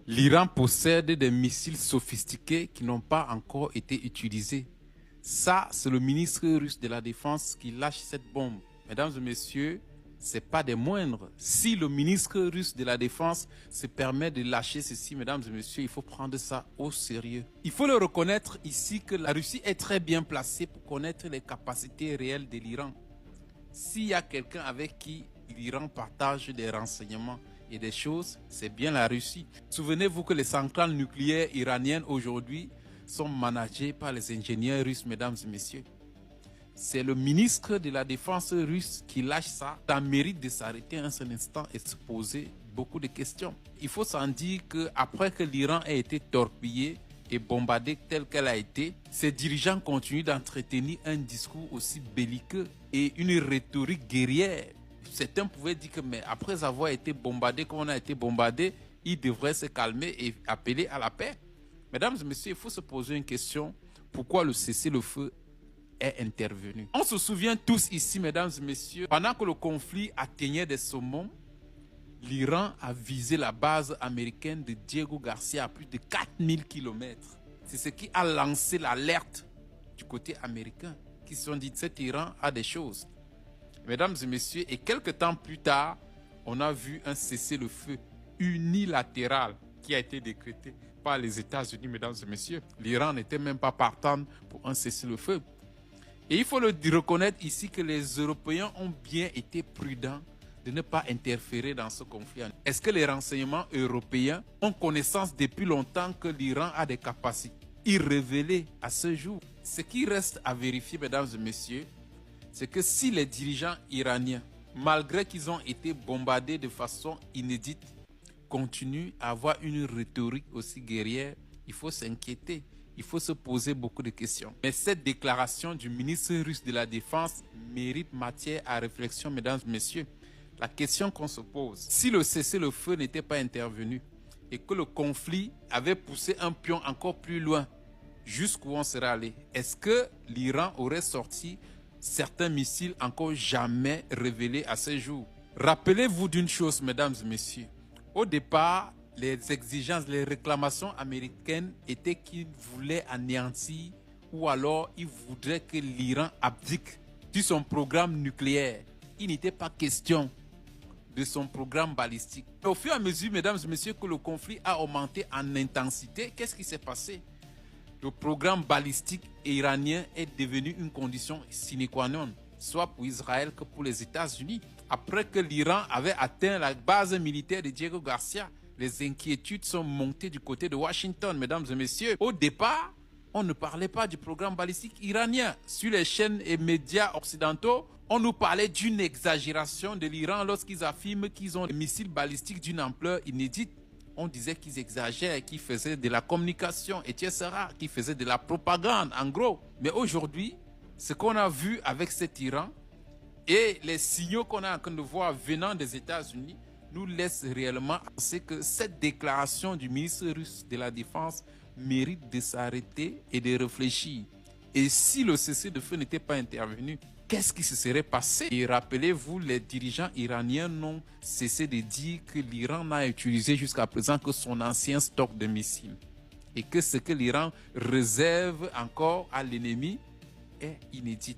L'Iran possède des missiles sophistiqués qui n'ont pas encore été utilisés. Ça, c'est le ministre russe de la Défense qui lâche cette bombe. Mesdames et messieurs, ce n'est pas des moindres. Si le ministre russe de la Défense se permet de lâcher ceci, mesdames et messieurs, il faut prendre ça au sérieux. Il faut le reconnaître ici que la Russie est très bien placée pour connaître les capacités réelles de l'Iran. S'il y a quelqu'un avec qui l'Iran partage des renseignements et des choses, c'est bien la Russie. Souvenez-vous que les centrales nucléaires iraniennes aujourd'hui sont managées par les ingénieurs russes, mesdames et messieurs. C'est le ministre de la Défense russe qui lâche ça. Ça mérite de s'arrêter un seul instant et de se poser beaucoup de questions. Il faut s'en dire qu'après que l'Iran ait été torpillé et bombardée telle qu'elle a été, ses dirigeants continuent d'entretenir un discours aussi belliqueux et une rhétorique guerrière. Certains pouvaient dire que mais après avoir été bombardé comme on a été bombardé, ils devraient se calmer et appeler à la paix. Mesdames et messieurs, il faut se poser une question. Pourquoi le cessez-le-feu est intervenu? On se souvient tous ici, mesdames et messieurs, pendant que le conflit atteignait des sommets, l'Iran a visé la base américaine de Diego Garcia à plus de 4000 km. C'est ce qui a lancé l'alerte du côté américain, qui se sont dit cet Iran a des choses. Mesdames et messieurs, et quelques temps plus tard, on a vu un cessez-le-feu unilatéral qui a été décrété par les États-Unis, mesdames et messieurs. L'Iran n'était même pas partant pour un cessez-le-feu. Et il faut le reconnaître ici que les Européens ont bien été prudents de ne pas interférer dans ce conflit. Est-ce que les renseignements européens ont connaissance depuis longtemps que l'Iran a des capacités irrévélées à ce jour? Ce qui reste à vérifier, mesdames et messieurs, c'est que si les dirigeants iraniens, malgré qu'ils ont été bombardés de façon inédite, continuent à avoir une rhétorique aussi guerrière, il faut s'inquiéter. Il faut se poser beaucoup de questions. Mais cette déclaration du ministre russe de la Défense mérite matière à réflexion, mesdames et messieurs. La question qu'on se pose, si le cessez-le-feu n'était pas intervenu et que le conflit avait poussé un pion encore plus loin, jusqu'où on serait allé, est-ce que l'Iran aurait sorti certains missiles encore jamais révélés à ce jour? Rappelez-vous d'une chose, mesdames et messieurs. Au départ, les exigences, les réclamations américaines étaient qu'ils voulaient anéantir ou alors ils voudraient que l'Iran abdique de son programme nucléaire. Il n'était pas question de son programme balistique. Au fur et à mesure, mesdames et messieurs, que le conflit a augmenté en intensité, qu'est-ce qui s'est passé? Le programme balistique iranien est devenu une condition sine qua non, soit pour Israël que pour les États-Unis. Après que l'Iran avait atteint la base militaire de Diego Garcia, les inquiétudes sont montées du côté de Washington, mesdames et messieurs. Au départ, on ne parlait pas du programme balistique iranien. Sur les chaînes et médias occidentaux, on nous parlait d'une exagération de l'Iran lorsqu'ils affirment qu'ils ont des missiles balistiques d'une ampleur inédite. On disait qu'ils exagèrent, qu'ils faisaient de la communication, etc., qu'ils faisaient de la propagande, en gros. Mais aujourd'hui, ce qu'on a vu avec cet Iran et les signaux qu'on est en train de voir venant des États-Unis nous laissent réellement penser que cette déclaration du ministre russe de la Défense mérite de s'arrêter et de réfléchir. Et si le cessez-le-feu n'était pas intervenu, qu'est-ce qui se serait passé? Et rappelez-vous, les dirigeants iraniens n'ont cessé de dire que l'Iran n'a utilisé jusqu'à présent que son ancien stock de missiles. Et que ce que l'Iran réserve encore à l'ennemi est inédit.